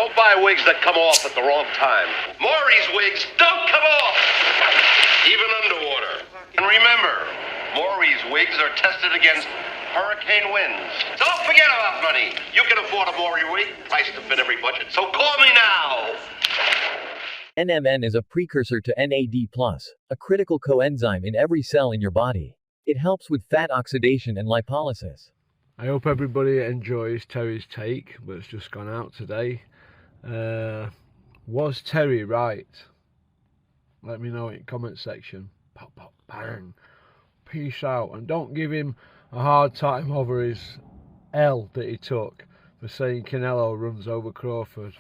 Don't buy wigs that come off at the wrong time. Maury's wigs don't come off, even underwater. And remember, Maury's wigs are tested against hurricane winds. Don't forget about money. You can afford a Maury wig, priced to fit every budget. So call me now. NMN is a precursor to NAD+, a critical coenzyme in every cell in your body. It helps with fat oxidation and lipolysis. I hope everybody enjoys Terry's take, but it's just gone out today. Was Terry right? Let me know in the comment section. Pop, pop, bang. Peace out. And don't give him a hard time over his L that he took for saying Canelo runs over Crawford.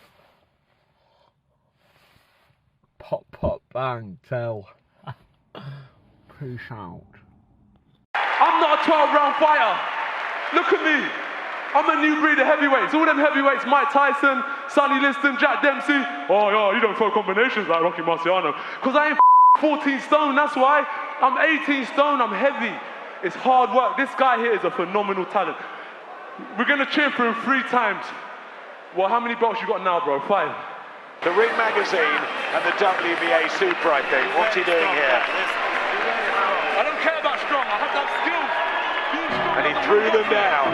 Pop, pop, bang, tell. Peace out. I'm not a 12-round fighter. Look at me. I'm a new breed of heavyweights. All them heavyweights, Mike Tyson, Sonny Liston, Jack Dempsey. Oh, yeah, you don't throw combinations like Rocky Marciano. Because I ain't 14 stone, that's why. I'm 18 stone, I'm heavy. It's hard work. This guy here is a phenomenal talent. We're going to cheer for him 3 times. Well, how many belts you got now, bro? 5. The Ring Magazine and the WBA Super, I think. What's he doing here? I don't care about strong. I have to have skills. And he threw them down.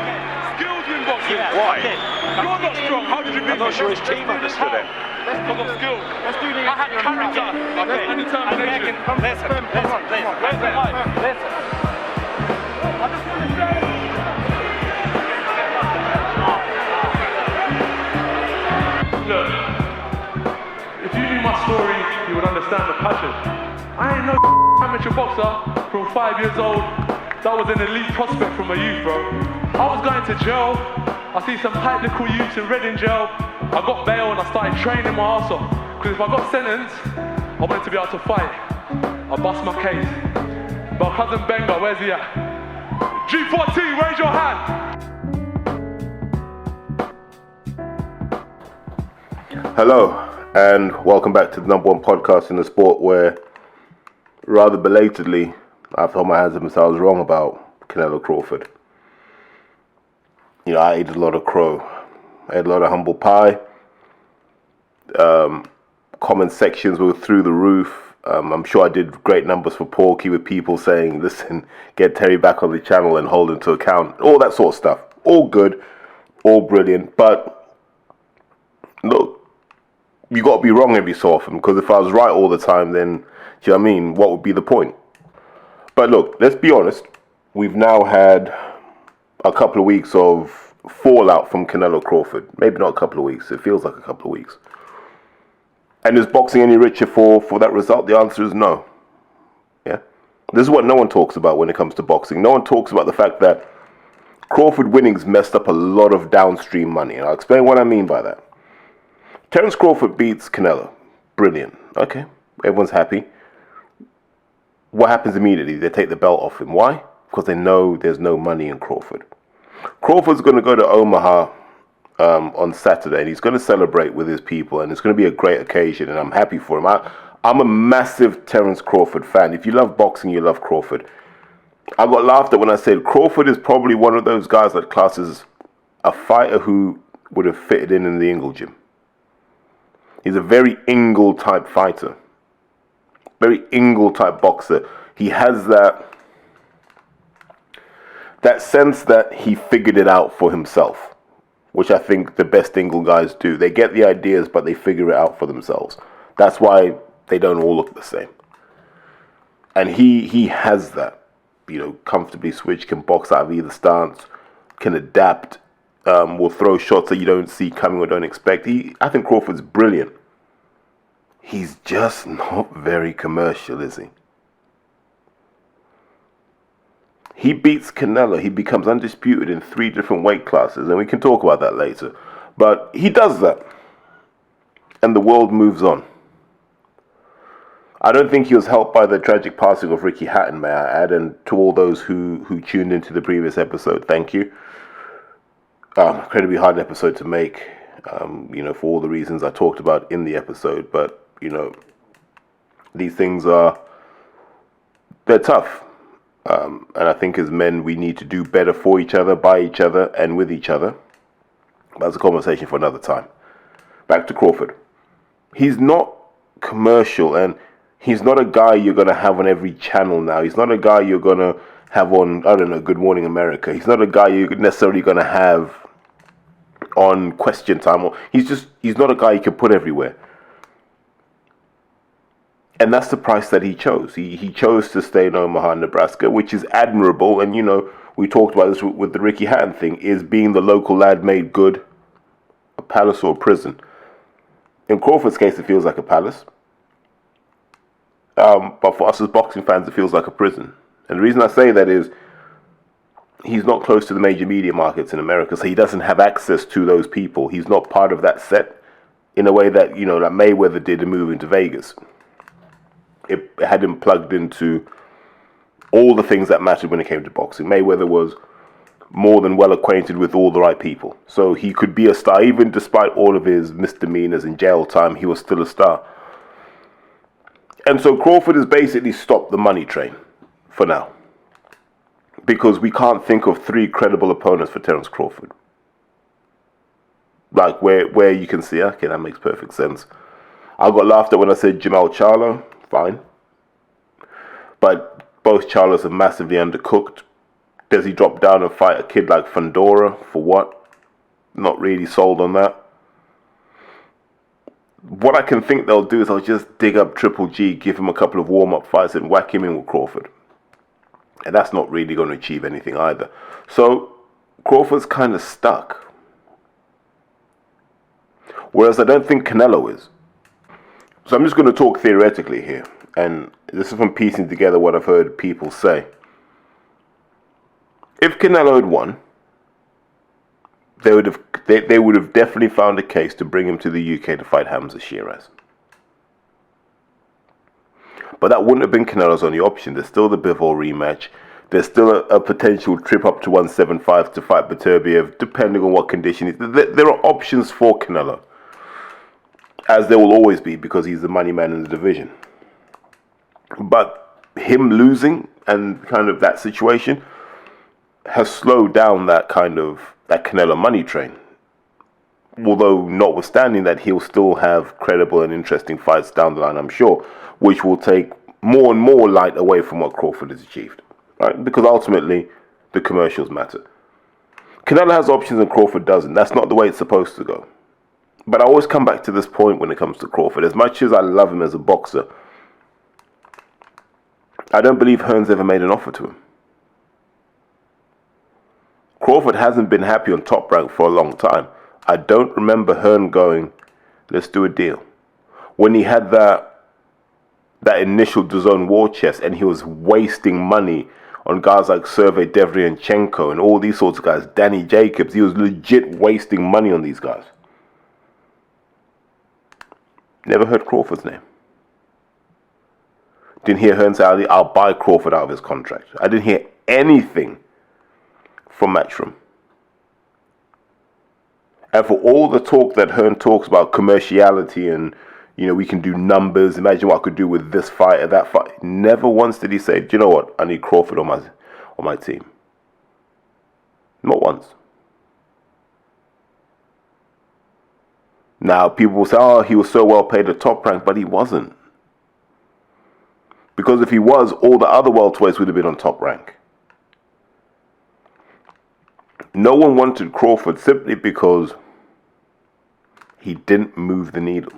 Skills in boxing. Why? You're not strong. How did you beat I'm not sure his team understood it. Because of skills. Let's do this. I had character and determination. Listen. Look, if you knew my story, you would understand the passion. I ain't no amateur boxer from 5 years old. That was an elite prospect from a youth, bro. I was going to jail. I see some tight little youths in Reading jail. I got bail and I started training my ass off. Because if I got sentenced, I wanted to be able to fight. I bust my case. But cousin Benga, where's he at? G14, raise your hand. Hello, and welcome back to the #1 podcast in the sport where, rather belatedly, I've held my hands up and said I was wrong about Canelo Crawford. You know, I ate a lot of crow. I ate a lot of humble pie. Comment sections were through the roof. I'm sure I did great numbers for Porky with people saying, listen, get Terry back on the channel and hold him to account. All that sort of stuff. All good, all brilliant. But, look, you got to be wrong every so often. Because if I was right all the time, then, do you know what I mean? What would be the point? But look, let's be honest. We've now had a couple of weeks of fallout from Canelo Crawford. Maybe not a couple of weeks. It feels like a couple of weeks. And is boxing any richer for that result? The answer is no. Yeah. This is what no one talks about when it comes to boxing. No one talks about the fact that Crawford winnings messed up a lot of downstream money. And I'll explain what I mean by that. Terence Crawford beats Canelo. Brilliant. Okay. Everyone's happy. What happens immediately? They take the belt off him. Why? Because they know there's no money in Crawford. Crawford's going to go to Omaha on Saturday, and he's going to celebrate with his people, and it's going to be a great occasion, and I'm happy for him. I'm a massive Terence Crawford fan. If you love boxing, you love Crawford. I got laughed at when I said Crawford is probably one of those guys that classes a fighter who would have fitted in the Ingle gym. He's a very Ingle type fighter. Very Ingle type boxer. He has that sense that he figured it out for himself, which I think the best Ingle guys do. They get the ideas, but they figure it out for themselves. That's why they don't all look the same. And he has that, you know, comfortably switch, can box out of either stance, can adapt, will throw shots that you don't see coming or don't expect. I think Crawford's brilliant. He's just not very commercial, is he? He beats Canelo. He becomes undisputed in 3 different weight classes, and we can talk about that later. But he does that, and the world moves on. I don't think he was helped by the tragic passing of Ricky Hatton, may I add, and to all those who tuned into the previous episode, thank you. Incredibly hard episode to make, you know, for all the reasons I talked about in the episode, but you know, these things they're tough. And I think as men, we need to do better for each other, by each other, and with each other. That's a conversation for another time. back to Crawford. He's not commercial, and he's not a guy you're going to have on every channel now. He's not a guy you're going to have on, I don't know, Good Morning America. He's not a guy you're necessarily going to have on Question Time. Or he's not a guy you can put everywhere. And that's the price that he chose. He chose to stay in Omaha, Nebraska, which is admirable. And, you know, we talked about this with the Ricky Hatton thing. Is being the local lad made good a palace or a prison? In Crawford's case, it feels like a palace. But for us as boxing fans, it feels like a prison. And the reason I say that is he's not close to the major media markets in America, so he doesn't have access to those people. He's not part of that set in a way that, you know, that Mayweather did to move into Vegas. It had him plugged into all the things that mattered when it came to boxing. Mayweather was more than well acquainted with all the right people. So he could be a star. Even despite all of his misdemeanors and jail time, he was still a star. And so Crawford has basically stopped the money train for now. Because we can't think of 3 credible opponents for Terence Crawford. Like where you can see, okay, that makes perfect sense. I got laughed at when I said Jamal Charlo. Fine. But both Charlos are massively undercooked. Does he drop down and fight a kid like Fundora? For what? Not really sold on that. What I can think they'll do is I'll just dig up Triple G, give him a couple of warm-up fights and whack him in with Crawford. And that's not really going to achieve anything either. So Crawford's kind of stuck. Whereas I don't think Canelo is. So I'm just going to talk theoretically here. And this is from piecing together what I've heard people say. If Canelo had won, they would have definitely found a case to bring him to the UK to fight Hamza Shiraz. But that wouldn't have been Canelo's only option. There's still the Bivol rematch. There's still a potential trip up to 175 to fight Beterbiev, depending on what condition. There are options for Canelo, as there will always be, because he's the money man in the division. But him losing and kind of that situation has slowed down that Canelo money train. Although notwithstanding that, he'll still have credible and interesting fights down the line, I'm sure, which will take more and more light away from what Crawford has achieved, right? Because ultimately, the commercials matter. Canelo has options and Crawford doesn't. That's not the way it's supposed to go. But I always come back to this point when it comes to Crawford. As much as I love him as a boxer, I don't believe Hearn's ever made an offer to him. Crawford hasn't been happy on Top Rank for a long time. I don't remember Hearn going, let's do a deal. When he had that initial DAZN war chest and he was wasting money on guys like Sergey Devryanchenko and all these sorts of guys, Danny Jacobs, he was legit wasting money on these guys. Never heard Crawford's name. Didn't hear Hearn say, I'll buy Crawford out of his contract. I didn't hear anything from Matchroom. And for all the talk that Hearn talks about commerciality and, you know, we can do numbers, imagine what I could do with this fight or that fight, never once did he say, do you know what, I need Crawford on my team. Not once. Now, people will say, oh, he was so well paid at Top Rank, but he wasn't. Because if he was, all the other welterweights would have been on Top Rank. No one wanted Crawford simply because he didn't move the needle,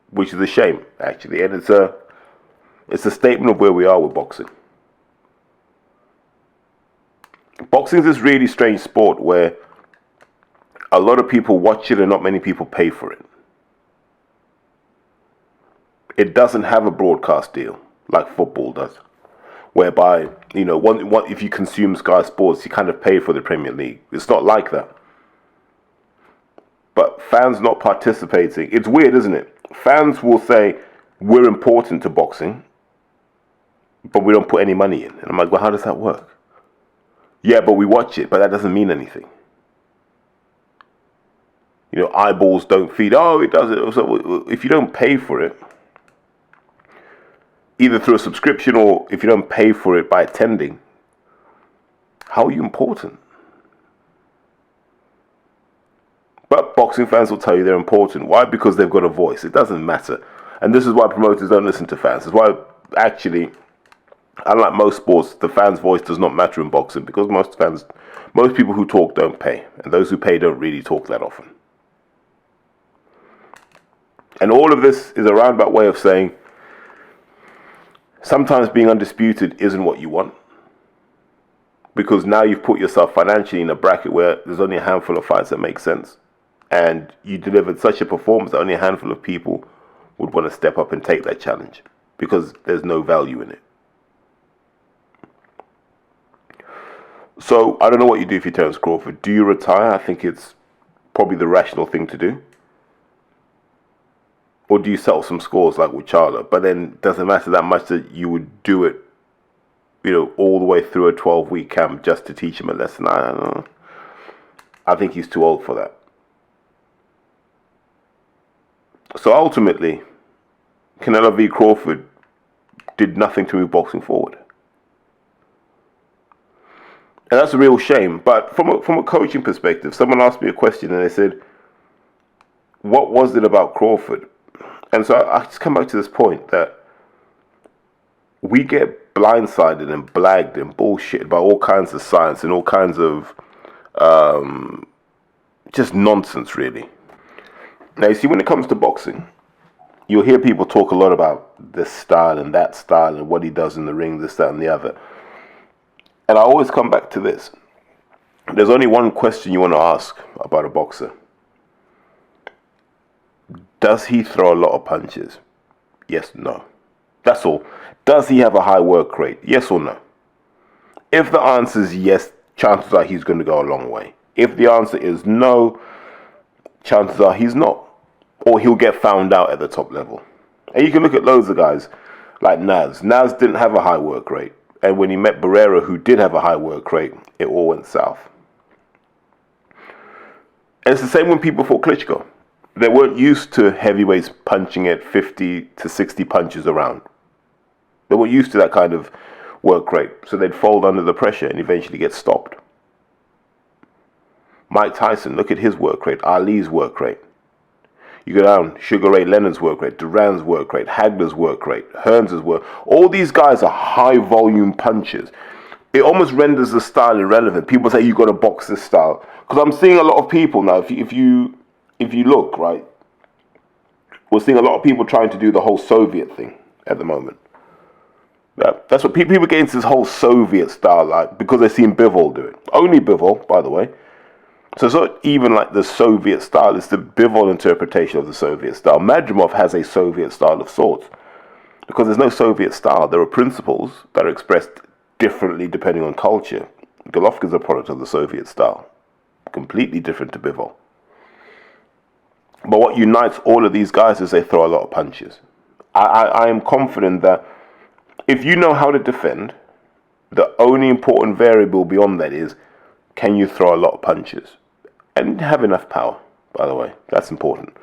which is a shame, actually. And it's a statement of where we are with boxing. Boxing is this really strange sport where a lot of people watch it and not many people pay for it. It doesn't have a broadcast deal like football does, whereby, you know, if you consume Sky Sports, you kind of pay for the Premier League. It's not like that. But fans not participating, it's weird, isn't it? Fans will say, we're important to boxing, but we don't put any money in. And I'm like, well, how does that work? Yeah, but we watch it, but that doesn't mean anything. You know, eyeballs don't feed. Oh, it does it. So if you don't pay for it, either through a subscription or if you don't pay for it by attending, how are you important? But But boxing fans will tell you they're important. Why? Because they've got a voice. It doesn't matter. And this is why promoters don't listen to fans. It's why, actually, unlike most sports, the fan's voice does not matter in boxing, because most people who talk don't pay. And those who pay don't really talk that often. And all of this is a roundabout way of saying sometimes being undisputed isn't what you want, because now you've put yourself financially in a bracket where there's only a handful of fights that make sense, and you delivered such a performance that only a handful of people would want to step up and take that challenge because there's no value in it. So I don't know what you do if you're Terence Crawford. Do you retire? I think it's probably the rational thing to do. Or do you settle some scores like with Charlo? But then it doesn't matter that much that you would do it, all the way through a 12-week camp just to teach him a lesson. I don't know. I think he's too old for that. So ultimately, Canelo v. Crawford did nothing to move boxing forward. And that's a real shame. But from a coaching perspective, someone asked me a question and they said, what was it about Crawford? And so I just come back to this point that we get blindsided and blagged and bullshit by all kinds of science and all kinds of just nonsense, really. Now, you see, when it comes to boxing, you'll hear people talk a lot about this style and that style and what he does in the ring, this, that, and the other. And I always come back to this. There's only one question you want to ask about a boxer. Does he throw a lot of punches? Yes, no. That's all. Does he have a high work rate? Yes or no? If the answer is yes, chances are he's going to go a long way. If the answer is no, chances are he's not. Or he'll get found out at the top level. And you can look at loads of guys like Naz. Naz didn't have a high work rate. And when he met Barrera, who did have a high work rate, it all went south. And it's the same when people fought Klitschko. They weren't used to heavyweights punching at 50 to 60 punches a round. They weren't used to that kind of work rate. So they'd fold under the pressure and eventually get stopped. Mike Tyson, look at his work rate. Ali's work rate. You go down, Sugar Ray Leonard's work rate, Duran's work rate, Hagler's work rate, Hearns' work. All these guys are high volume punches. It almost renders the style irrelevant. People say you've got to box this style. Because I'm seeing a lot of people now, if you look, right, we're seeing a lot of people trying to do the whole Soviet thing at the moment. Yeah, that's what people get into, this whole Soviet style, like, because they've seen Bivol do it. Only Bivol, by the way. So it's not even like the Soviet style, it's the Bivol interpretation of the Soviet style. Madrimov has a Soviet style of sorts. Because there's no Soviet style. There are principles that are expressed differently depending on culture. Golovkin is a product of the Soviet style. Completely different to Bivol. But what unites all of these guys is they throw a lot of punches. I am confident that if you know how to defend, the only important variable beyond that is, can you throw a lot of punches? And have enough power, by the way. That's important.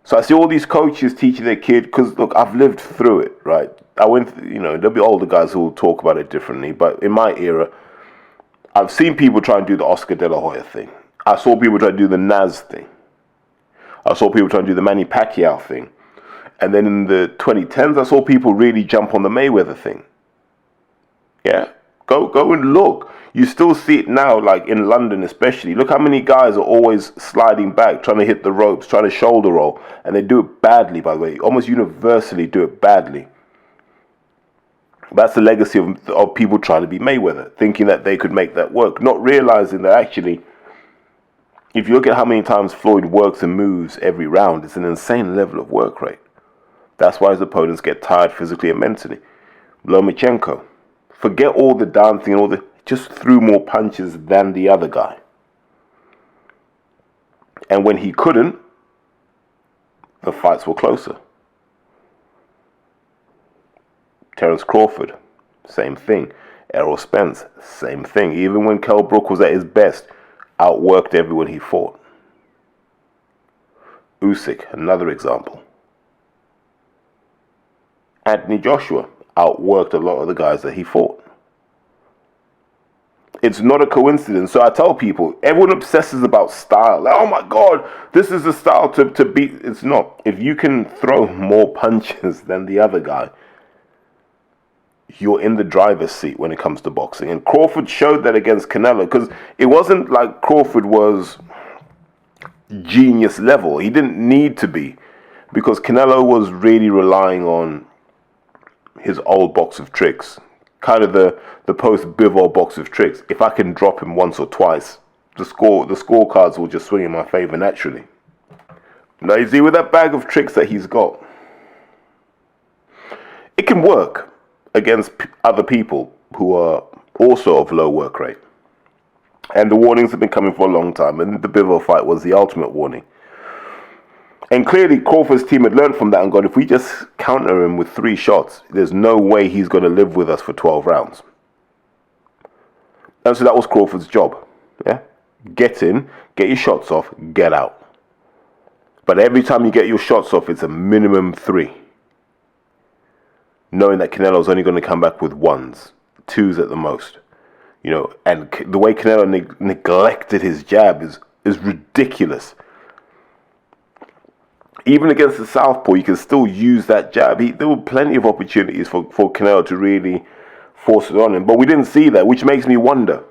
So I see all these coaches teaching their kid, because look, I've lived through it, right? I went, there'll be older guys who will talk about it differently, but in my era, I've seen people try and do the Oscar De La Hoya thing. I saw people try to do the Naz thing. I saw people try to do the Manny Pacquiao thing. And then in the 2010s, I saw people really jump on the Mayweather thing. Yeah, go and look. You still see it now, like in London especially. Look how many guys are always sliding back, trying to hit the ropes, trying to shoulder roll. And they do it badly, by the way. Almost universally do it badly. That's the legacy of people trying to be Mayweather, thinking that they could make that work, not realizing that actually, if you look at how many times Floyd works and moves every round, it's an insane level of work rate. That's why his opponents get tired physically and mentally. Lomachenko, forget all the dancing and just threw more punches than the other guy. And when he couldn't, the fights were closer. Terence Crawford, same thing. Errol Spence, same thing. Even when Kell Brook was at his best, outworked everyone he fought. Usyk, another example. Anthony Joshua outworked a lot of the guys that he fought. It's not a coincidence. So I tell people, everyone obsesses about style. Like, oh my God, this is the style to beat. It's not. If you can throw more punches than the other guy, you're in the driver's seat when it comes to boxing. And Crawford showed that against Canelo, because it wasn't like Crawford was genius level. He didn't need to be, because Canelo was really relying on his old box of tricks. Kind of the post-Bivol box of tricks. If I can drop him once or twice, the scorecards will just swing in my favor naturally. Now you see, with that bag of tricks that he's got, it can work against other people who are also of low work rate. And the warnings have been coming for a long time, and the Bivol fight was the ultimate warning. And clearly Crawford's team had learned from that and gone, if we just counter him with 3 shots, there's no way he's going to live with us for 12 rounds. And so that was Crawford's job. Yeah, get in, get your shots off, get out. But every time you get your shots off, it's a minimum 3. Knowing that Canelo's only going to come back with 1s, 2s at the most. You know, and the way Canelo neglected his jab is ridiculous. Even against the southpaw, you can still use that jab. There were plenty of opportunities for Canelo to really force it on him. But we didn't see that, which makes me wonder.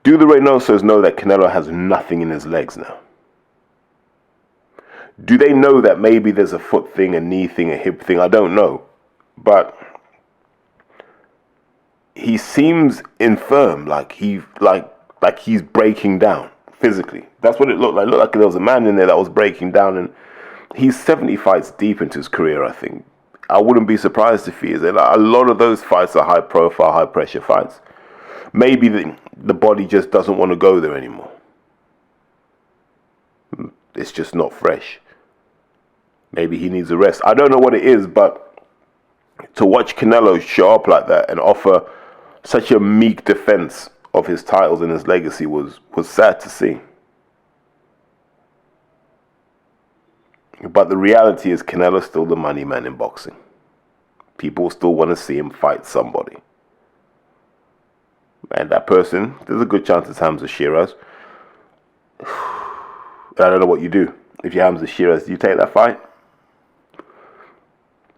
Do the Reynosos know that Canelo has nothing in his legs now? Do they know that maybe there's a foot thing, a knee thing, a hip thing? I don't know. But he seems infirm, like he's breaking down physically. That's what it looked like. It looked like there was a man in there that was breaking down, and he's 70 fights deep into his career, I think. I wouldn't be surprised if he is. And a lot of those fights are high-profile, high-pressure fights. Maybe the body just doesn't want to go there anymore. It's just not fresh. Maybe he needs a rest. I don't know what it is, but to watch Canelo show up like that and offer such a meek defense of his titles and his legacy was sad to see. But the reality is Canelo's still the money man in boxing. People still want to see him fight somebody. And that person, there's a good chance it's Hamza Shiraz. I don't know what you do. If you're Hamza Shiraz, do you take that fight?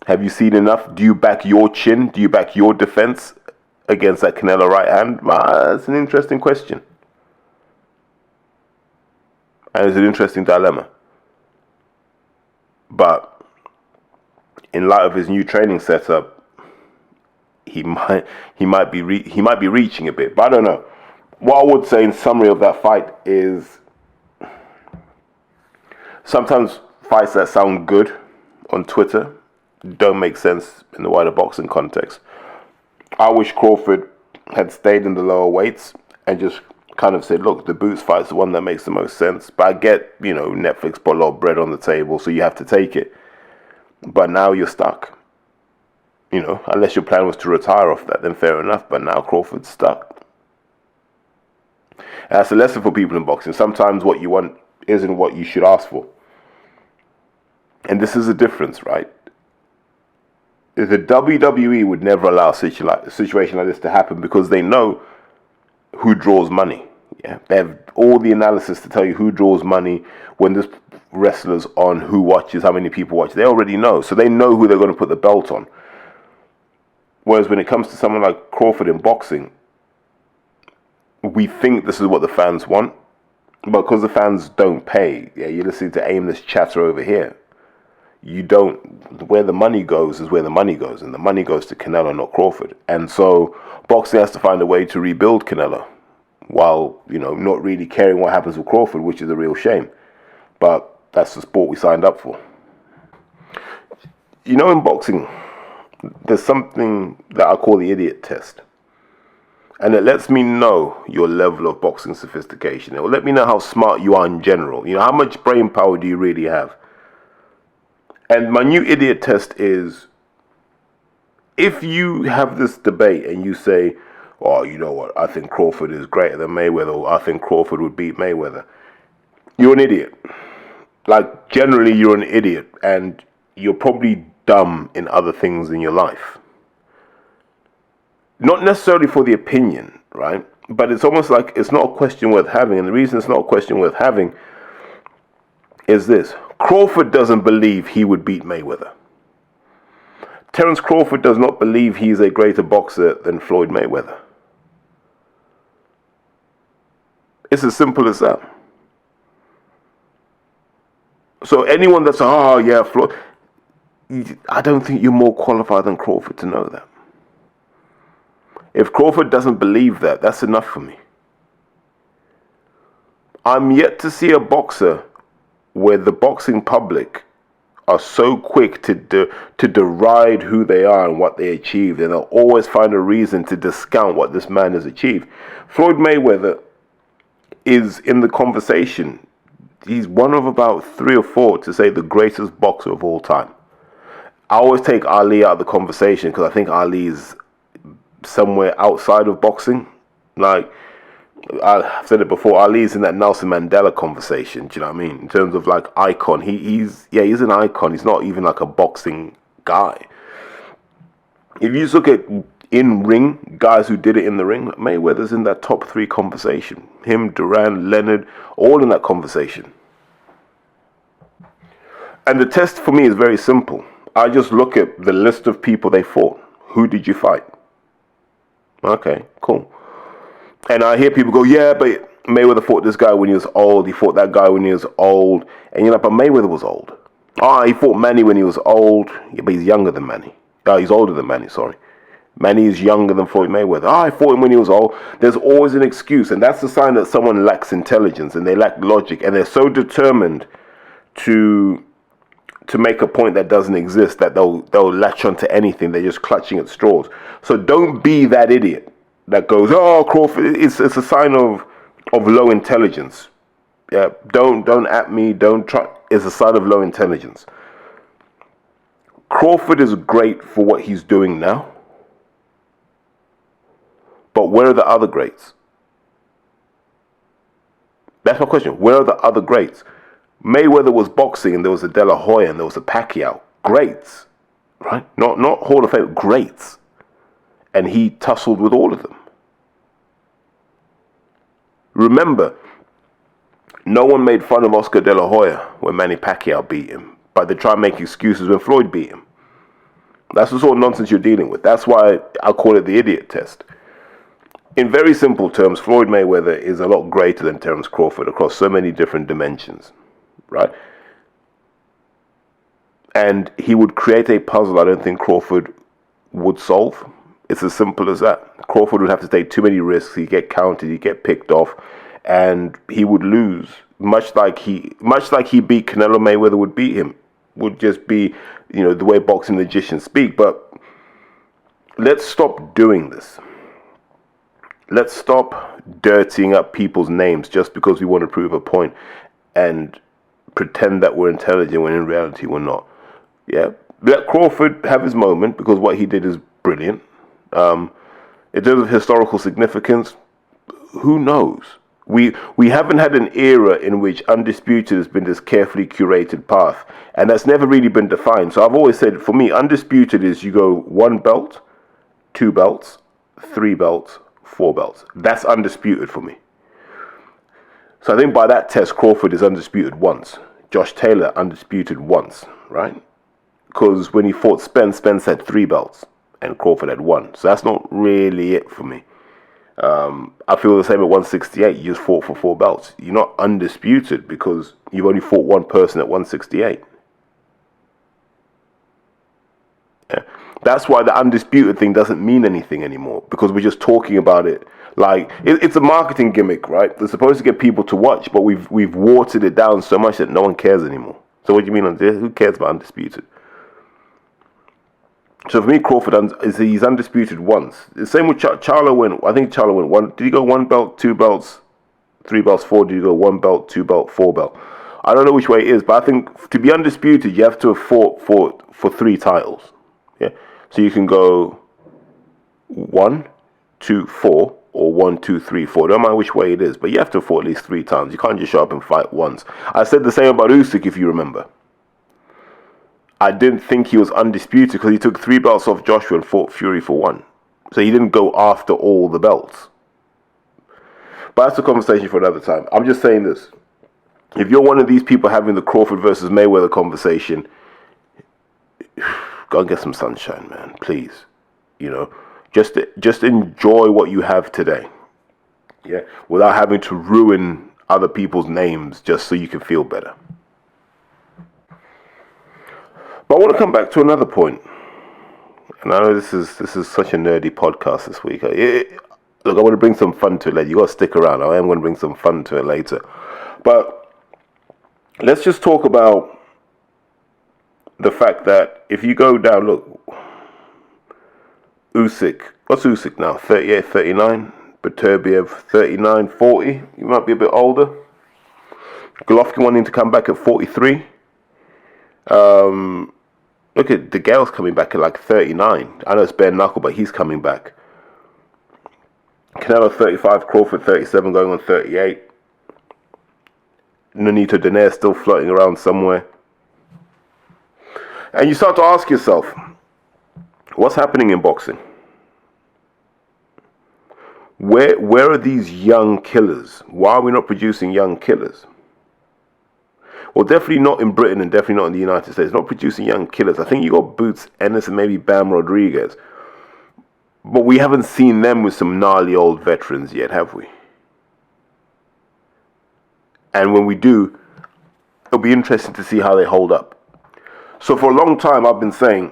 Have you seen enough? Do you back your chin? Do you back your defense against that Canelo right hand? That's an interesting question. And it's an interesting dilemma. But in light of his new training setup, he might be reaching a bit. But I don't know. What I would say in summary of that fight is sometimes fights that sound good on Twitter don't make sense in the wider boxing context. I wish Crawford had stayed in the lower weights and just kind of said, look, the Boots fight's the one that makes the most sense. But I get, Netflix put a lot of bread on the table, so you have to take it. But now you're stuck. Unless your plan was to retire off that, then fair enough. But now Crawford's stuck. And that's a lesson for people in boxing. Sometimes what you want isn't what you should ask for. And this is a difference, right? The WWE would never allow a situation like this to happen because they know who draws money. Yeah, they have all the analysis to tell you who draws money, when this wrestler's on, who watches, how many people watch. They already know, so they know who they're going to put the belt on. Whereas when it comes to someone like Crawford in boxing, we think this is what the fans want, but because the fans don't pay, you're listening to aimless chatter over here. Where the money goes is where the money goes, and the money goes to Canelo, not Crawford. And so boxing has to find a way to rebuild Canelo while, not really caring what happens with Crawford, which is a real shame. But that's the sport we signed up for. In boxing, there's something that I call the idiot test. And it lets me know your level of boxing sophistication. It will let me know how smart you are in general. How much brain power do you really have? And my new idiot test is, if you have this debate and you say, oh, you know what, I think Crawford is greater than Mayweather, or I think Crawford would beat Mayweather, you're an idiot. Like, generally, you're an idiot, and you're probably dumb in other things in your life. not necessarily for the opinion, right? But it's almost like it's not a question worth having. And the reason it's not a question worth having is this. Crawford doesn't believe he would beat Mayweather. Terence Crawford does not believe he's a greater boxer than Floyd Mayweather. It's as simple as that. So anyone that's, oh yeah, Floyd, I don't think you're more qualified than Crawford to know that. If Crawford doesn't believe that, that's enough for me. I'm yet to see a boxer where the boxing public are so quick to deride who they are and what they achieved, and they'll always find a reason to discount what this man has achieved. Floyd Mayweather is in the conversation. He's one of about 3 or 4 to say the greatest boxer of all time. I always take Ali out of the conversation because I think Ali is somewhere outside of boxing. Like, I've said it before, Ali's in that Nelson Mandela conversation, do you know what I mean? In terms of like icon, he's an icon. He's not even like a boxing guy. If you just look at in-ring guys who did it in the ring, Mayweather's in that top 3 conversation. Him, Duran, Leonard, all in that conversation. And the test for me is very simple. I just look at the list of people they fought. Who did you fight? Okay, cool. And I hear people go, yeah, but Mayweather fought this guy when he was old. He fought that guy when he was old. And you're like, but Mayweather was old. He fought Manny when he was old. Yeah, but he's younger than Manny. He's older than Manny, sorry. Manny is younger than Floyd Mayweather. I fought him when he was old. There's always an excuse. And that's a sign that someone lacks intelligence and they lack logic. And they're so determined to make a point that doesn't exist that they'll latch onto anything. They're just clutching at straws. So don't be that idiot that goes, oh, Crawford. It's a sign of low intelligence. Yeah, don't at me. Don't try. It's a sign of low intelligence. Crawford is great for what he's doing now. But where are the other greats? That's my question. Where are the other greats? Mayweather was boxing and there was a De La Hoya and there was a Pacquiao. Greats. Right? Not Hall of Fame, greats. And he tussled with all of them. Remember, no one made fun of Oscar De La Hoya when Manny Pacquiao beat him. But they try and make excuses when Floyd beat him. That's the sort of nonsense you're dealing with. That's why I call it the idiot test. In very simple terms, Floyd Mayweather is a lot greater than Terence Crawford across so many different dimensions. Right? And he would create a puzzle I don't think Crawford would solve. It's as simple as that. Crawford would have to take too many risks. He'd get counted, he'd get picked off, and he would lose. Much like he beat Canelo, Mayweather would beat him. Would just be, the way boxing magicians speak. But let's stop doing this. Let's stop dirtying up people's names just because we want to prove a point and pretend that we're intelligent when in reality we're not. Yeah, let Crawford have his moment because what he did is brilliant. In terms of historical significance, who knows? We haven't had an era in which Undisputed has been this carefully curated path, and that's never really been defined. So I've always said, for me, Undisputed is you go 1 belt, 2 belts, 3 belts, 4 belts. That's Undisputed for me. So I think by that test, Crawford is undisputed once. Josh Taylor undisputed once, right? Because when he fought Spence had 3 belts and Crawford had 1. So that's not really it for me. I feel the same at 168. You just fought for 4 belts. You're not undisputed because you've only fought one person at 168. Yeah. That's why the undisputed thing doesn't mean anything anymore, because we're just talking about it like it's a marketing gimmick, right? They're supposed to get people to watch, but we've watered it down so much that no one cares anymore. So what do you mean? Who cares about undisputed? So for me, Crawford he's undisputed once. The same with Charlo went. I think Charlo went 1. Did he go 1 belt, 2 belts, 3 belts, 4? Did he go 1 belt, 2 belt, 4 belt? I don't know which way it is, but I think to be undisputed, you have to have fought for 3 titles. Yeah. So you can go 1, 2, 4, or 1, 2, 3, 4. Don't mind which way it is, but you have to have fought at least 3 times. You can't just show up and fight once. I said the same about Usyk, if you remember. I didn't think he was undisputed because he took 3 belts off Joshua and fought Fury for 1. So he didn't go after all the belts. But that's a conversation for another time. I'm just saying this. If you're one of these people having the Crawford versus Mayweather conversation, go and get some sunshine, man, please. You know, just enjoy what you have today. Yeah, without having to ruin other people's names just so you can feel better. But I want to come back to another point. And I know this is such a nerdy podcast this week. Look, I want to bring some fun to it later. You got to stick around. I am going to bring some fun to it later. But let's just talk about the fact that if you go down, look, Usyk, what's Usyk now? 38, 39? Beterbiev, 39, 40? You might be a bit older. Golovkin wanting to come back at 43. Look at De Gale's coming back at like 39. I know it's bare knuckle, but he's coming back. Canelo 35, Crawford 37, going on 38. Nonito Donaire still floating around somewhere. And you start to ask yourself, what's happening in boxing? Where are these young killers? Why are we not producing young killers? Well, definitely not in Britain and definitely not in the United States. Not producing young killers. I think you got Boots Ennis and maybe Bam Rodriguez. But we haven't seen them with some gnarly old veterans yet, have we? And when we do, it'll be interesting to see how they hold up. So for a long time, I've been saying,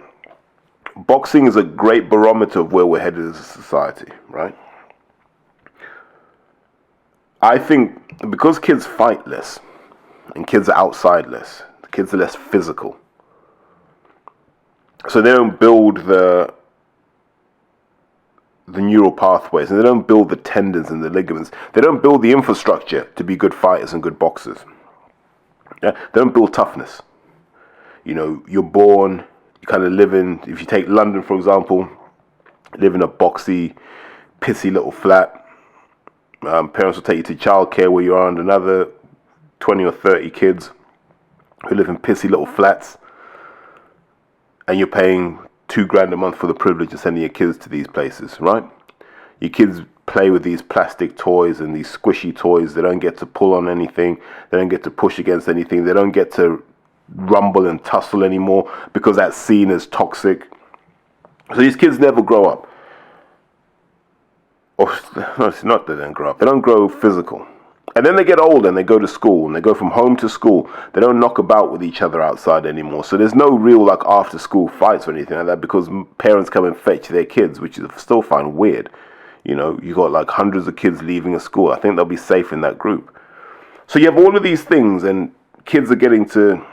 boxing is a great barometer of where we're headed as a society, right? I think because kids fight less, and kids are outside less, the kids are less physical. So they don't build the neural pathways, and they don't build the tendons and the ligaments. They don't build the infrastructure to be good fighters and good boxers. Yeah? They don't build toughness. You know, you're born, you kind of live in, if you take London, for example, live in a boxy, pissy little flat. Parents will take you to childcare where you're around another 20 or 30 kids who live in pissy little flats, and you're paying $2,000 a month for the privilege of sending your kids to these places, right? Your kids play with these plastic toys and these squishy toys. They don't get to pull on anything. They don't get to push against anything. They don't get to rumble and tussle anymore because that's seen as toxic. So these kids never grow up. Or, no, it's not that they don't grow up. They don't grow physical. And then they get older and they go to school and they go from home to school. They don't knock about with each other outside anymore. So there's no real like after school fights or anything like that because parents come and fetch their kids, which is still find weird. You know, you got like hundreds of kids leaving a school. I think they'll be safe in that group. So you have all of these things and kids are getting to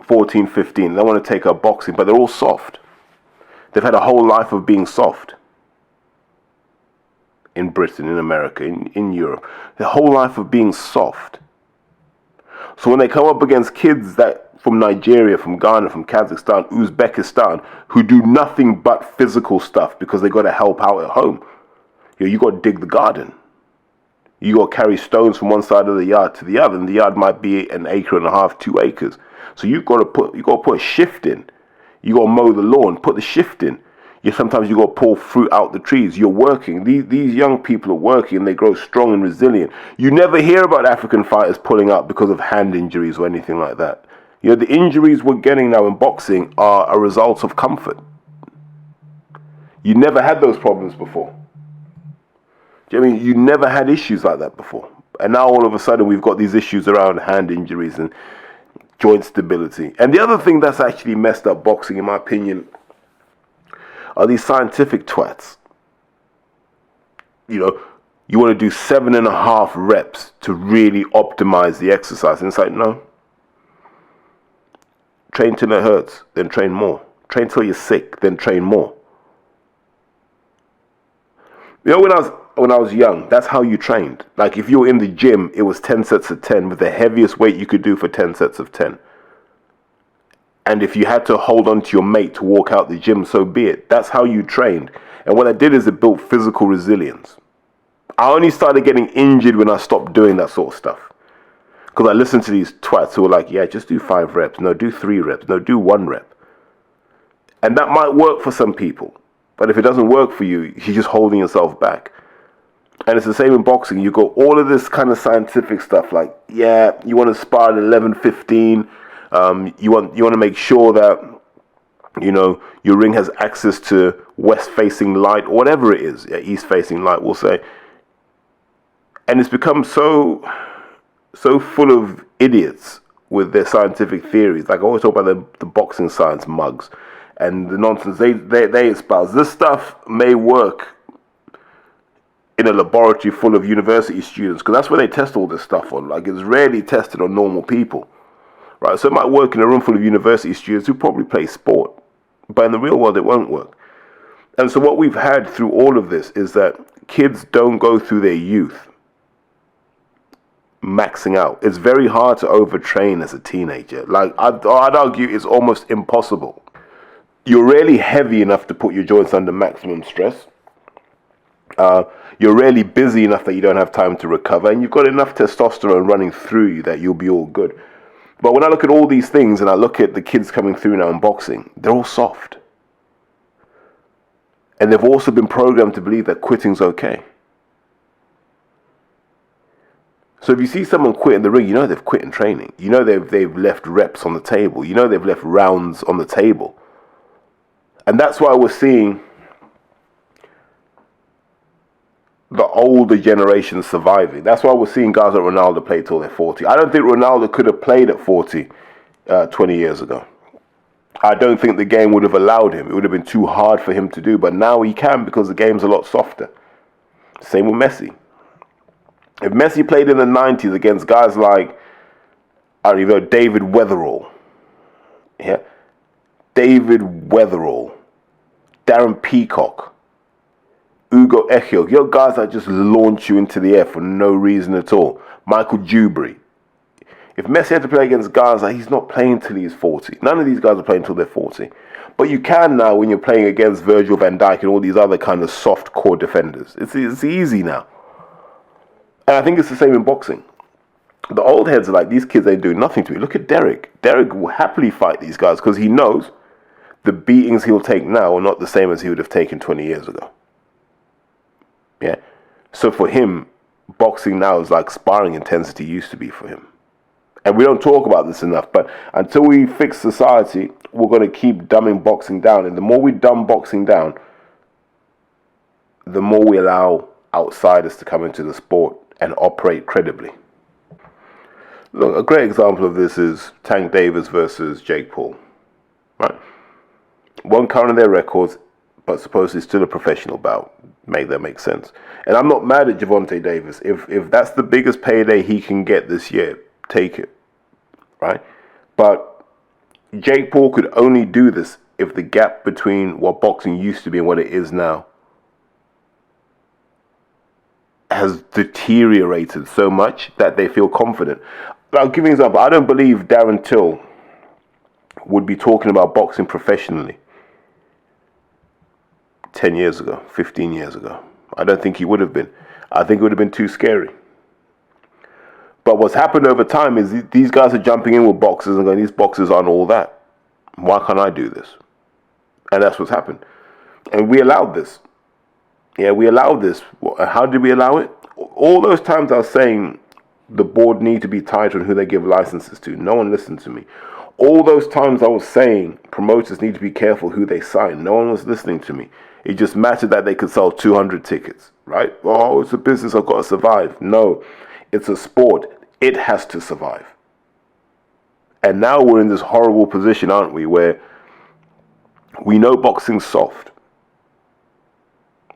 14, 15. They want to take up boxing, but they're all soft. They've had a whole life of being soft. In Britain, in America, in Europe. The whole life of being soft. So when they come up against kids that from Nigeria, from Ghana, from Kazakhstan, Uzbekistan, who do nothing but physical stuff because they got to help out at home. You got to dig the garden. You got to carry stones from one side of the yard to the other, and the yard might be 1.5 acres, 2 acres. So you've got to put a shift in. You got to mow the lawn, put the shift in. Sometimes you got to pull fruit out the trees. You're working. These young people are working and they grow strong and resilient. You never hear about African fighters pulling out because of hand injuries or anything like that. You know, the injuries we're getting now in boxing are a result of comfort. You never had those problems before. Do you know what I mean? You never had issues like that before. And now all of a sudden we've got these issues around hand injuries and joint stability. And the other thing that's actually messed up boxing, in my opinion, are these scientific twats. You know, you want to do 7.5 reps to really optimize the exercise. And it's like, no. Train till it hurts, then train more. Train till you're sick, then train more. You know, when I was young, that's how you trained. Like if you were in the gym, it was 10 sets of 10 with the heaviest weight you could do for 10 sets of 10. And if you had to hold on to your mate to walk out the gym, so be it. That's how you trained. And what I did is it built physical resilience. I only started getting injured when I stopped doing that sort of stuff. Because I listened to these twats who were like, yeah, just do 5 reps. No, do 3 reps. No, do 1 rep. And that might work for some people. But if it doesn't work for you, you're just holding yourself back. And it's the same in boxing. You got all of this kind of scientific stuff, like, yeah, you want to spar at 11:15. You want to make sure that, you know, your ring has access to west-facing light, or whatever it is, east-facing light, we'll say. And it's become so full of idiots with their scientific theories. Like I always talk about the boxing science mugs and the nonsense they espouse. This stuff may work in a laboratory full of university students, because that's where they test all this stuff on. Like, it's rarely tested on normal people, right? So it might work in a room full of university students who probably play sport, but in the real world it won't work. And so what we've had through all of this is that kids don't go through their youth maxing out. It's very hard to overtrain as a teenager. Like, I'd argue it's almost impossible. You're rarely heavy enough to put your joints under maximum stress. You're rarely busy enough that you don't have time to recover, and you've got enough testosterone running through you that you'll be all good. But when I look at all these things and I look at the kids coming through now in boxing, they're all soft. And they've also been programmed to believe that quitting's okay. So if you see someone quit in the ring, you know they've quit in training. You know they've left reps on the table. You know they've left rounds on the table. And that's why we're seeing the older generation surviving. That's why we're seeing guys like Ronaldo play till they're 40. I don't think Ronaldo could have played at 40 20 years ago. I don't think the game would have allowed him. It would have been too hard for him to do. But now he can, because the game's a lot softer. Same with Messi. If Messi played in the 90s against guys like, I don't even know, David Weatherall. Yeah? David Weatherall. Darren Peacock. Ugo Ehio, you're guys that just launch you into the air for no reason at all. Michael Dewberry. If Messi had to play against guys like, he's not playing till he's 40. None of these guys are playing till they're 40. But you can now when you're playing against Virgil van Dijk and all these other kind of soft core defenders. It's easy now. And I think it's the same in boxing. The old heads are like, these kids ain't doing nothing to me. Look at Derek. Derek will happily fight these guys because he knows the beatings he'll take now are not the same as he would have taken 20 years ago. Yeah. So for him, boxing now is like sparring intensity used to be for him. And we don't talk about this enough, but until we fix society, we're going to keep dumbing boxing down. And the more we dumb boxing down, the more we allow outsiders to come into the sport and operate credibly. Look, a great example of this is Tank Davis versus Jake Paul. Right? One count in their records, but supposedly still a professional bout. Make that make sense. And I'm not mad at Gervonta Davis. If that's the biggest payday he can get this year, take it. Right? But Jake Paul could only do this if the gap between what boxing used to be and what it is now has deteriorated so much that they feel confident. I'll give you an example. I don't believe Darren Till would be talking about boxing professionally 10 years ago, 15 years ago. I don't think he would have been. I think it would have been too scary. But what's happened over time is these guys are jumping in with boxers and going, these boxers aren't all that. Why can't I do this? And that's what's happened. And we allowed this. Yeah, we allowed this. How did we allow it? All those times I was saying the board need to be tight on who they give licenses to. No one listened to me. All those times I was saying promoters need to be careful who they sign. No one was listening to me. It just mattered that they could sell 200 tickets, right? Oh, it's a business, I've got to survive. No, it's a sport. It has to survive. And now we're in this horrible position, aren't we, where we know boxing's soft.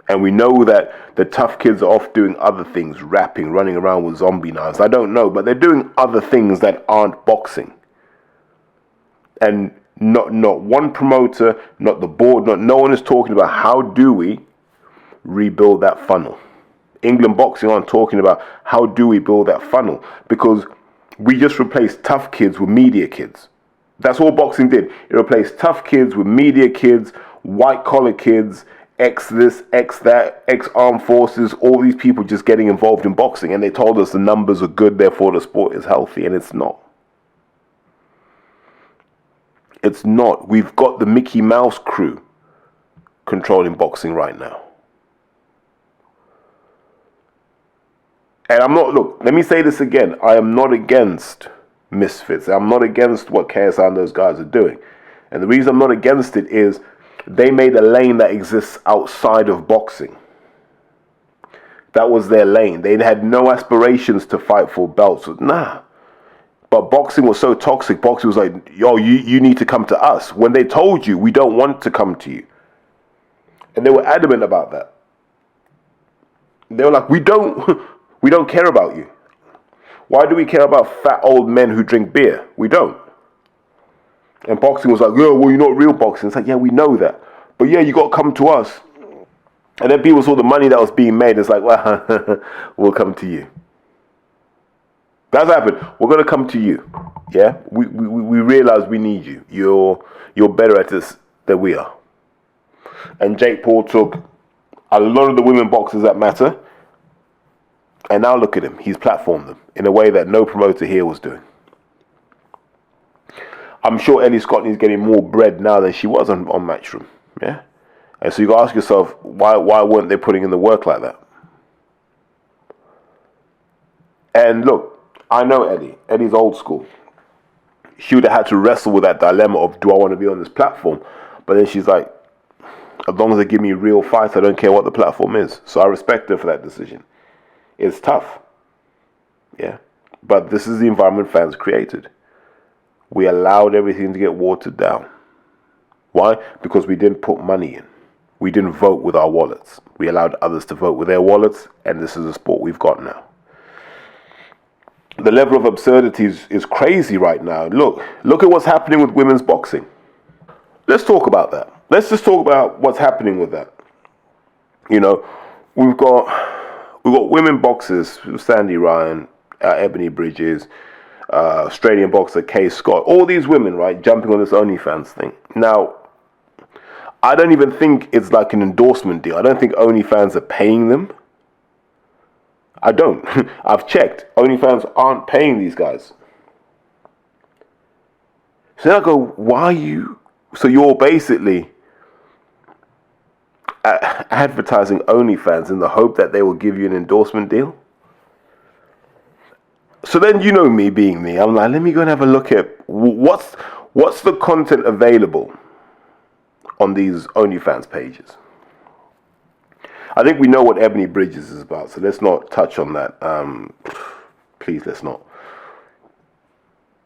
And we know that the tough kids are off doing other things, rapping, running around with zombie knives. I don't know, but they're doing other things that aren't boxing. And not one promoter, not the board, no one is talking about how do we rebuild that funnel. England boxing aren't talking about how do we build that funnel, because we just replaced tough kids with media kids. That's all boxing did. It replaced tough kids with media kids, white collar kids, X this, X that, X armed forces, all these people just getting involved in boxing. And they told us the numbers are good, therefore the sport is healthy, and it's not. It's not. We've got the Mickey Mouse crew controlling boxing right now. And I'm not, look, let me say this again. I am not against misfits. I'm not against what KSI and those guys are doing. And the reason I'm not against it is they made a lane that exists outside of boxing. That was their lane. They had no aspirations to fight for belts. Nah. But boxing was so toxic. Boxing was like, yo, you need to come to us. When they told you, we don't want to come to you. And they were adamant about that. They were like, we don't care about you. Why do we care about fat old men who drink beer? We don't. And boxing was like, yeah, well, you're not real boxing. It's like, yeah, we know that. But yeah, you got to come to us. And then people saw the money that was being made. It's like, well, we'll come to you. That's happened. We're going to come to you. Yeah? We realize we need you. You're better at this than we are. And Jake Paul took a lot of the women boxers that matter. And now look at him. He's platformed them in a way that no promoter here was doing. I'm sure Ellie Scotney's getting more bread now than she was on Matchroom. Yeah? And so you got to ask yourself, why weren't they putting in the work like that? And look, I know Eddie. Eddie's old school. She would have had to wrestle with that dilemma of, do I want to be on this platform? But then she's like, as long as they give me real fights, I don't care what the platform is. So I respect her for that decision. It's tough. Yeah. But this is the environment fans created. We allowed everything to get watered down. Why? Because we didn't put money in. We didn't vote with our wallets. We allowed others to vote with their wallets, and this is a sport we've got now. The level of absurdity is crazy right now. Look at what's happening with women's boxing. Let's talk about that. Let's just talk about what's happening with that. You know, we've got women boxers, Sandy Ryan, Ebony Bridges, Australian boxer Kay Scott, all these women, right, jumping on this OnlyFans thing. Now, I don't even think it's like an endorsement deal. I don't think OnlyFans are paying them. I don't. I've checked. OnlyFans aren't paying these guys. So then I go, why are you... So you're basically advertising OnlyFans in the hope that they will give you an endorsement deal? So then, you know me being me, I'm like, let me go and have a look at what's the content available on these OnlyFans pages. I think we know what Ebony Bridges is about, so let's not touch on that. Please, let's not.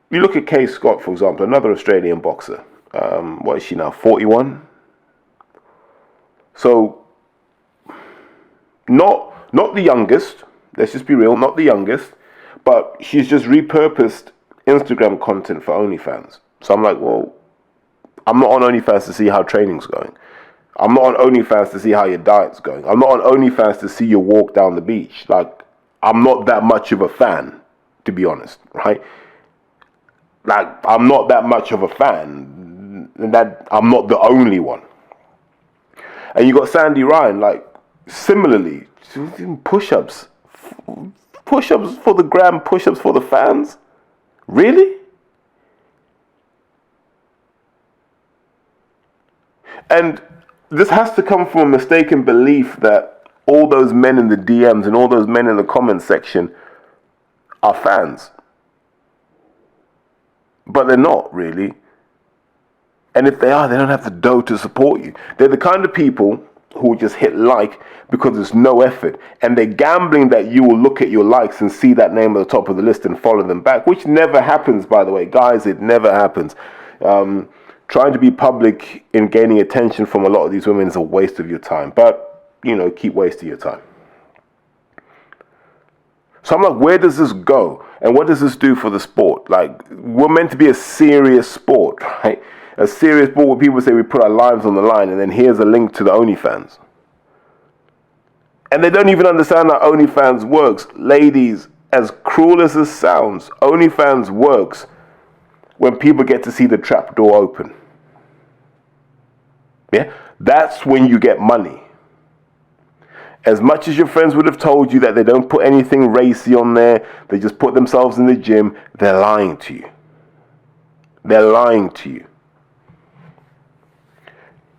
You look at Kay Scott, for example, another Australian boxer. What is she now, 41? So, not the youngest, let's just be real, not the youngest, but she's just repurposed Instagram content for OnlyFans. So I'm like, well, I'm not on OnlyFans to see how training's going. I'm not on OnlyFans to see how your diet's going. I'm not on OnlyFans to see your walk down the beach. Like, I'm not that much of a fan, to be honest, right? Like, I'm not that much of a fan. And that I'm not the only one. And you got Sandy Ryan, like, similarly, push-ups. Push-ups for the gram, push-ups for the fans? Really? And this has to come from a mistaken belief that all those men in the DMs and all those men in the comments section are fans. But they're not, really. And if they are, they don't have the dough to support you. They're the kind of people who will just hit like because there's no effort. And they're gambling that you will look at your likes and see that name at the top of the list and follow them back, which never happens, by the way. Guys, it never happens. Trying to be public in gaining attention from a lot of these women is a waste of your time. But, you know, keep wasting your time. So I'm like, where does this go? And what does this do for the sport? Like, we're meant to be a serious sport, right? A serious sport where people say we put our lives on the line, and then here's a link to the OnlyFans. And they don't even understand how OnlyFans works. Ladies, as cruel as this sounds, OnlyFans works when people get to see the trap door open. Yeah? That's when you get money. As much as your friends would have told you that they don't put anything racy on there, they just put themselves in the gym, they're lying to you. They're lying to you.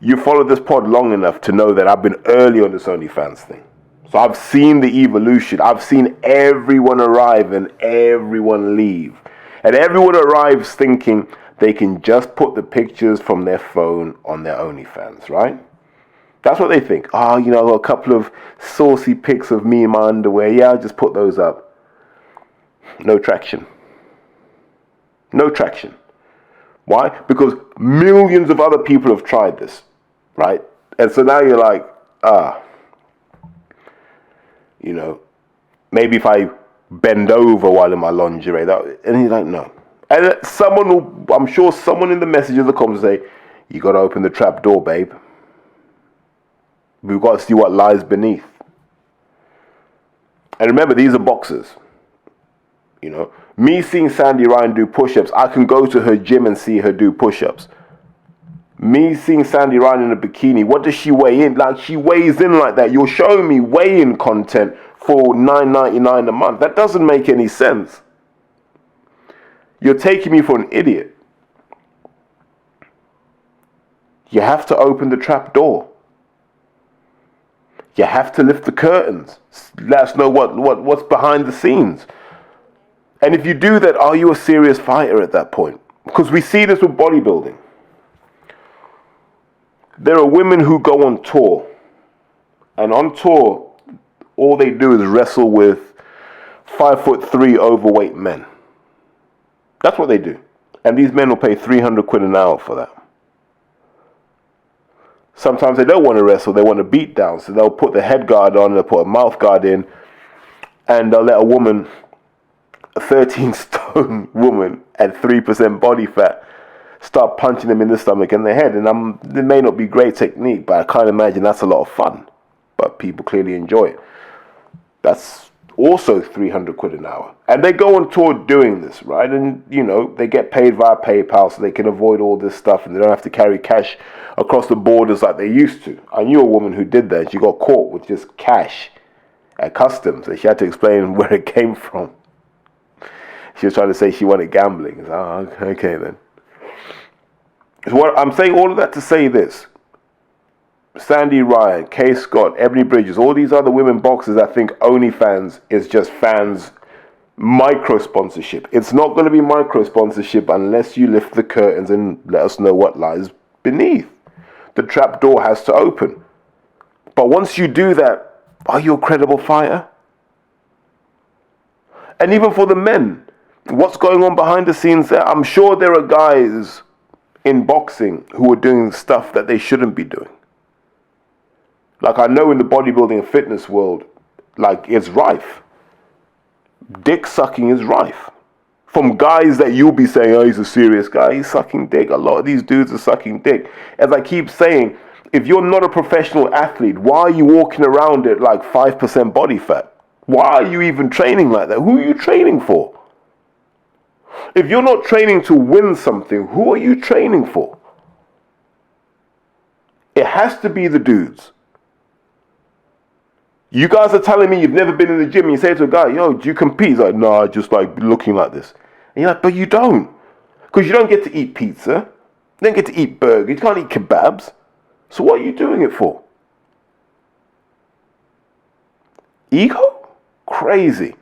you followed this pod long enough to know that I've been early on this OnlyFans thing. So I've seen the evolution. I've seen everyone arrive and everyone leave. And everyone arrives thinking they can just put the pictures from their phone on their OnlyFans, right? That's what they think. Oh, you know, a couple of saucy pics of me in my underwear. Yeah, I'll just put those up. No traction. No traction. Why? Because millions of other people have tried this, right? And so now you're like, you know, maybe if I bend over while in my lingerie, and he's like, no. And I'm sure someone in the messages will come and say, you got to open the trap door, babe. We've got to see what lies beneath. And remember, these are boxers. You know, me seeing Sandy Ryan do push-ups, I can go to her gym and see her do push-ups. Me seeing Sandy Ryan in a bikini, what does she weigh in? Like, she weighs in like that. You're showing me weigh-in content for $9.99 a month. That doesn't make any sense. You're taking me for an idiot. You have to open the trap door. You have to lift the curtains. Let us know what's behind the scenes. And if you do that, are you a serious fighter at that point? Because we see this with bodybuilding. There are women who go on tour. And on tour, all they do is wrestle with 5'3" overweight men. That's what they do. And these men will pay 300 quid an hour for that. Sometimes they don't want to wrestle, they want to beat down. So they'll put the head guard on, they'll put a mouth guard in, and they'll let a woman, a 13-stone woman at 3% body fat, start punching them in the stomach and the head. And it may not be great technique, but I can't imagine that's a lot of fun. But people clearly enjoy it. That's also 300 quid an hour. And they go on tour doing this, right? And, you know, they get paid via PayPal so they can avoid all this stuff and they don't have to carry cash across the borders like they used to. I knew a woman who did that. She got caught with just cash at customs and she had to explain where it came from. She was trying to say she wanted gambling. Oh, okay then. So what I'm saying all of that to say this. Sandy Ryan, Kay Scott, Ebony Bridges, all these other women boxers that think OnlyFans is just fans micro sponsorship. It's not going to be micro sponsorship unless you lift the curtains and let us know what lies beneath. The trap door has to open. But once you do that, are you a credible fighter? And even for the men, what's going on behind the scenes there? I'm sure there are guys in boxing who are doing stuff that they shouldn't be doing. Like I know in the bodybuilding and fitness world, like it's rife. Dick sucking is rife. From guys that you'll be saying, oh, he's a serious guy, he's sucking dick. A lot of these dudes are sucking dick. As I keep saying, if you're not a professional athlete, why are you walking around at like 5% body fat? Why are you even training like that? Who are you training for? If you're not training to win something, who are you training for? It has to be the dudes. You guys are telling me you've never been in the gym and you say to a guy, yo, do you compete? He's like, no, I just like looking like this. And you're like, but you don't. Because you don't get to eat pizza. You don't get to eat burgers. You can't eat kebabs. So what are you doing it for? Ego? Crazy.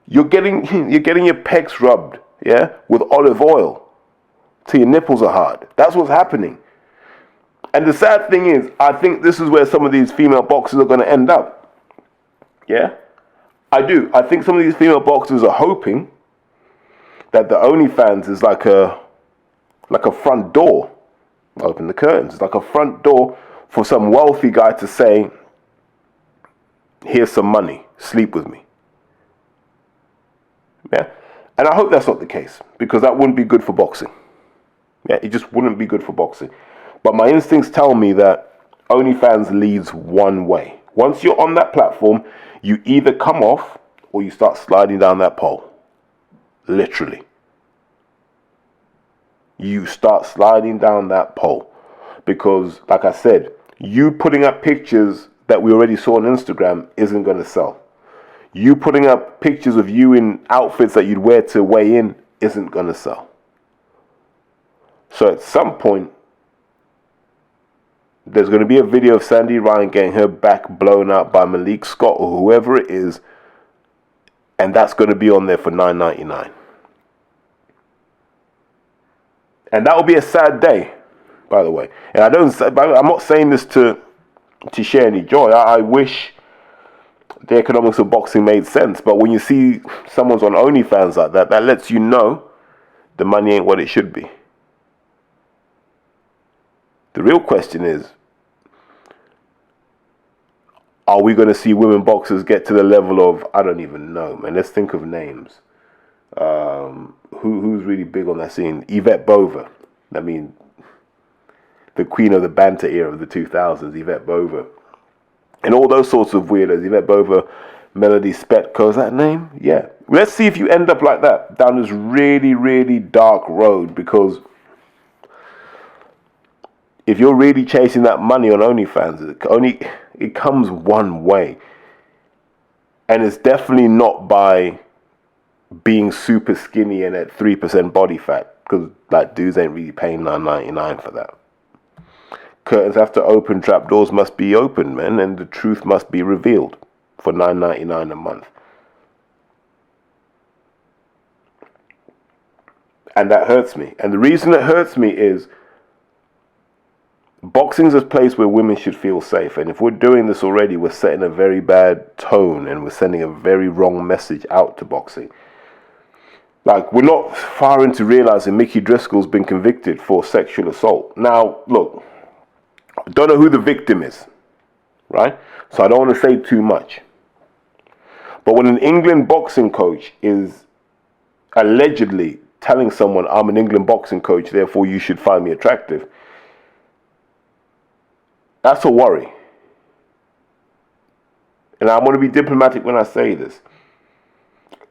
You're getting your pecs rubbed, yeah, with olive oil till your nipples are hard. That's what's happening. And the sad thing is, I think this is where some of these female boxers are going to end up. Yeah? I do. I think some of these female boxers are hoping that the OnlyFans is like a front door. Open the curtains. It's like a front door for some wealthy guy to say, here's some money. Sleep with me. Yeah? And I hope that's not the case, because that wouldn't be good for boxing. Yeah, it just wouldn't be good for boxing. But my instincts tell me that OnlyFans leads one way. Once you're on that platform, you either come off or you start sliding down that pole. Literally. You start sliding down that pole. Because, like I said, you putting up pictures that we already saw on Instagram isn't going to sell. You putting up pictures of you in outfits that you'd wear to weigh in isn't going to sell. So at some point, there's going to be a video of Sandy Ryan getting her back blown out by Malik Scott or whoever it is, and that's going to be on there for $9.99. And that will be a sad day, by the way. And I'm not saying this to share any joy. I wish the economics of boxing made sense, but when you see someone's on OnlyFans like that, that lets you know the money ain't what it should be. The real question is, are we going to see women boxers get to the level of, I don't even know, man. Let's think of names. Who's really big on that scene? Yvette Bova. I mean, the queen of the banter era of the 2000s, Yvette Bova. And all those sorts of weirdos. Yvette Bova, Melody Spetko, is that name? Yeah. Let's see if you end up like that, down this really, really dark road, because if you're really chasing that money on OnlyFans, it comes one way. And it's definitely not by being super skinny and at 3% body fat, because like dudes ain't really paying $9.99 for that. Curtains have to open, trapdoors must be opened, man, and the truth must be revealed for $9.99 a month. And that hurts me. And the reason it hurts me is boxing is a place where women should feel safe. And if we're doing this already, we're setting a very bad tone and we're sending a very wrong message out to boxing. Like, we're not far into realizing Mickey Driscoll's been convicted for sexual assault. Now, look, I don't know who the victim is, right? So I don't want to say too much. But when an England boxing coach is allegedly telling someone, I'm an England boxing coach, therefore you should find me attractive, that's a worry. And I want to be diplomatic when I say this.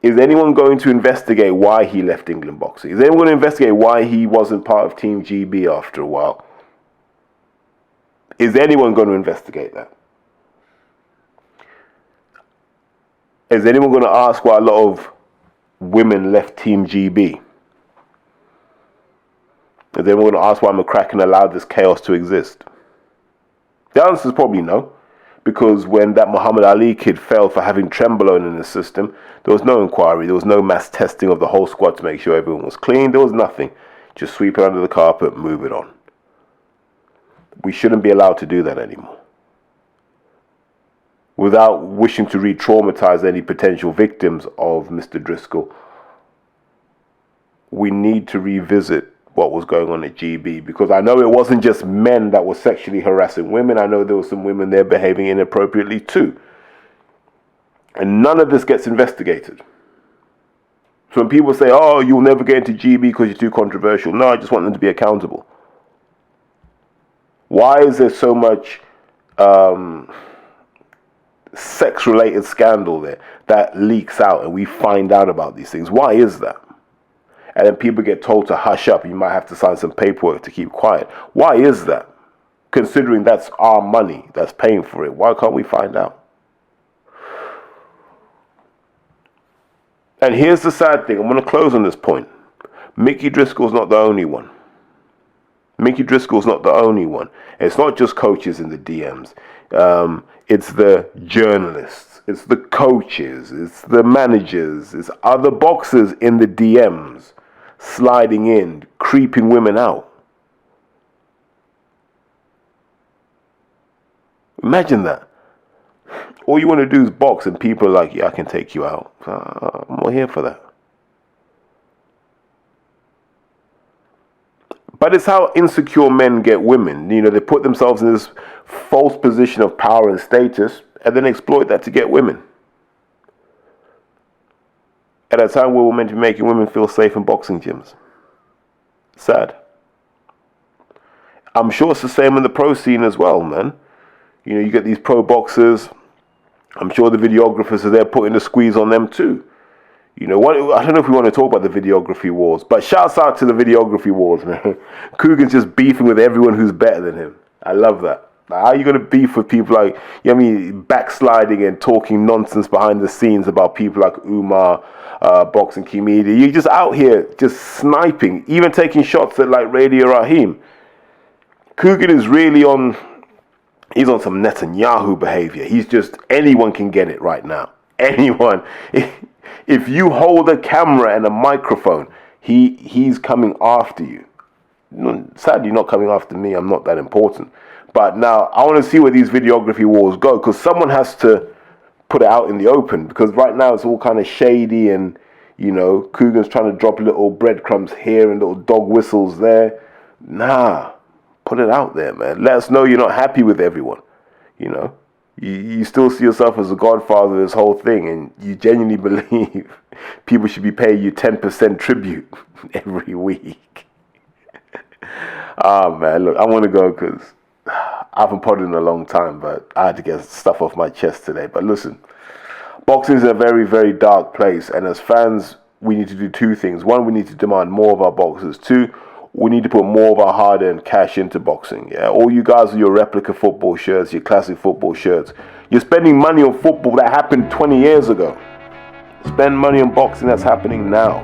Is anyone going to investigate why he left England boxing? Is anyone going to investigate why he wasn't part of Team GB after a while? Is anyone going to investigate that? Is anyone going to ask why a lot of women left Team GB? Is anyone going to ask why McCracken allowed this chaos to exist? The answer is probably no. Because when that Muhammad Ali kid failed for having Trembolone in his system, there was no inquiry, there was no mass testing of the whole squad to make sure everyone was clean, there was nothing. Just sweep it under the carpet and move it on. We shouldn't be allowed to do that anymore. Without wishing to re-traumatize any potential victims of Mr. Driscoll, we need to revisit what was going on at GB, because I know it wasn't just men that were sexually harassing women. I know there were some women there behaving inappropriately too. And none of this gets investigated. So when people say, oh, you'll never get into GB because you're too controversial. No, I just want them to be accountable. Why is there so much sex-related scandal there that leaks out and we find out about these things? Why is that? And then people get told to hush up. You might have to sign some paperwork to keep quiet. Why is that? Considering that's our money that's paying for it, why can't we find out? And here's the sad thing. I'm going to close on this point. Mickey Driscoll's not the only one. Mickey Driscoll's not the only one. And it's not just coaches in the DMs. It's the journalists. It's the coaches. It's the managers. It's other boxers in the DMs. Sliding in, creeping women out. Imagine that. All you want to do is box and people are like, yeah, I can take you out. I'm not here for that. But it's how insecure men get women. You know, they put themselves in this false position of power and status and then exploit that to get women. At a time where we're meant to be making women feel safe in boxing gyms. Sad. I'm sure it's the same in the pro scene as well, man. You know, you get these pro boxers. I'm sure the videographers are there putting the squeeze on them too. You know, I don't know if we want to talk about the videography wars, but shouts out to the videography wars, man. Coogan's just beefing with everyone who's better than him. I love that. How are you going to beef with people like, you know what I mean, backsliding and talking nonsense behind the scenes about people like Umar, boxing key media? You're just out here just sniping, even taking shots at like Radio Raheem. Coogan is really on He's on some Netanyahu behavior. He's just, anyone can get it right now. Anyone. If you hold a camera and a microphone, he's coming after you. Sadly, not coming after me. I'm not that important. But now I want to see where these videography wars go, because someone has to put it out in the open, because right now it's all kind of shady, and you know, Coogan's trying to drop little breadcrumbs here and little dog whistles there. Nah, put it out there, man. Let us know you're not happy with everyone. You know, you still see yourself as the godfather of this whole thing, and you genuinely believe people should be paying you 10% tribute every week. Ah, man, look, I want to go because I haven't podded in a long time, but I had to get stuff off my chest today. But listen, boxing is a very, very dark place, and as fans, we need to do two things. One, we need to demand more of our boxers. Two, we need to put more of our hard-earned cash into boxing. Yeah, all you guys with your replica football shirts, your classic football shirts, you're spending money on football that happened 20 years ago. Spend money on boxing that's happening now.